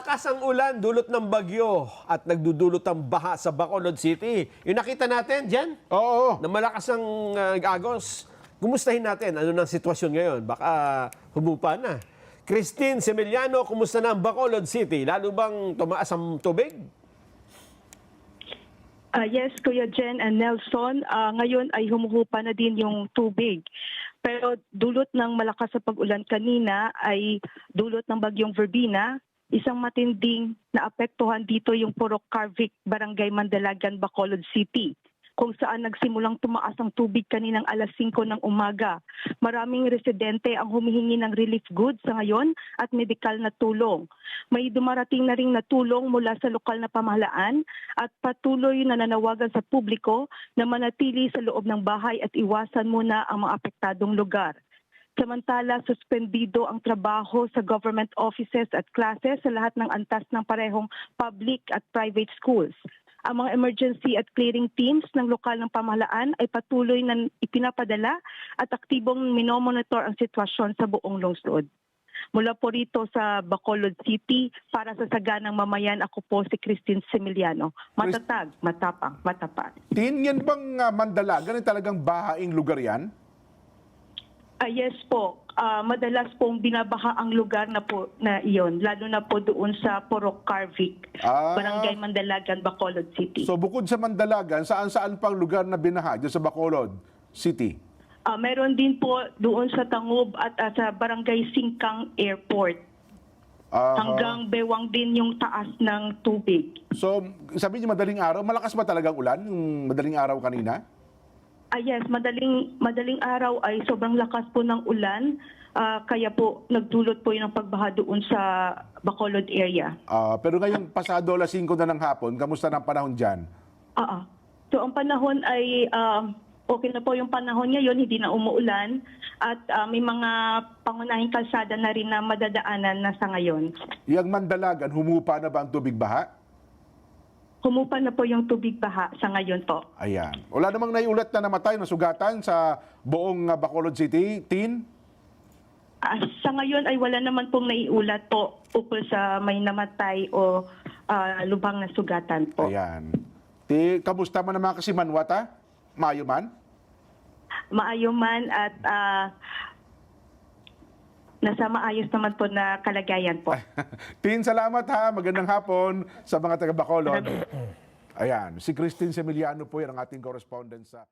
Malakas ang ulan, dulot ng bagyo at nagdudulot ng baha sa Bacolod City. Yung nakita natin dyan, Oo. na malakas ang agos. Kumustahin natin ano ng sitwasyon ngayon. Baka humupa na. Christine Semeliano, kumusta na ang Bacolod City? Lalo bang tumaas ang tubig? Yes, Kuya Jen and Nelson, ngayon ay humuhupa na din yung tubig. Pero dulot ng malakas sa pag-ulan kanina ay dulot ng bagyong Verbena, isang matinding naapektuhan dito yung Purok Carvic, Barangay Mandalagan, Bacolod City, kung saan nagsimulang tumaas ang tubig kaninang alas 5 ng umaga. Maraming residente ang humihingi ng relief goods sa ngayon at medikal na tulong. May dumarating na ring na tulong mula sa lokal na pamahalaan at patuloy na nanawagan sa publiko na manatili sa loob ng bahay at iwasan muna ang mga apektadong lugar. Samantala, suspendido ang trabaho sa government offices at classes sa lahat ng antas ng parehong public at private schools. Ang mga emergency at clearing teams ng lokal ng pamahalaan ay patuloy na ipinapadala at aktibong minomonitor ang sitwasyon sa buong lungsod. Mula po rito sa Bacolod City, para sa Saganang Mamayan, ako po si Christine Semeliano. Matatag, matapang, matapat. Tin, yan bang Mandalagan ay talagang bahaing lugar yan? Yes po, madalas pong binabaha ang lugar na po na iyon, lalo na po doon sa Purok Carvic, Barangay Mandalagan, Bacolod City. So bukod sa Mandalagan, saan-saan pang lugar na binaha dyan sa Bacolod City? Meron din po doon sa Tangub at sa Barangay Singkang Airport. Hanggang bewang din yung taas ng tubig. So sabi niyo madaling araw, malakas ba talagang ulan yung madaling araw kanina? Yes, madaling araw ay sobrang lakas po ng ulan, kaya po nagdulot po yun ng pagbaha doon sa Bacolod area. Pero ngayong pasado alas 5 na ng hapon, kamusta na ang panahon dyan? So ang panahon ay okay na po yung panahon ngayon, hindi na umuulan at may mga pangunahing kalsada na rin na madadaanan na sa ngayon. Yung Mandalagan, humupa na ba ang tubig baha? Humupa na po yung tubig baha sa ngayon po. Ayan. Wala namang naiulat na namatay, nasugatan sa buong Bacolod City, Tin? Sa ngayon ay wala naman pong naiulat po ukol sa may namatay o lubhang na sugatan po. Ayan. Kamusta man naman kasi Manwata? Maayo man? Maayo man at nasa maayos naman po na kalagayan po. Tin, salamat ha. Magandang hapon sa mga taga Bacolod. Ayan, si Christine Semeliano po yan ang ating correspondent sa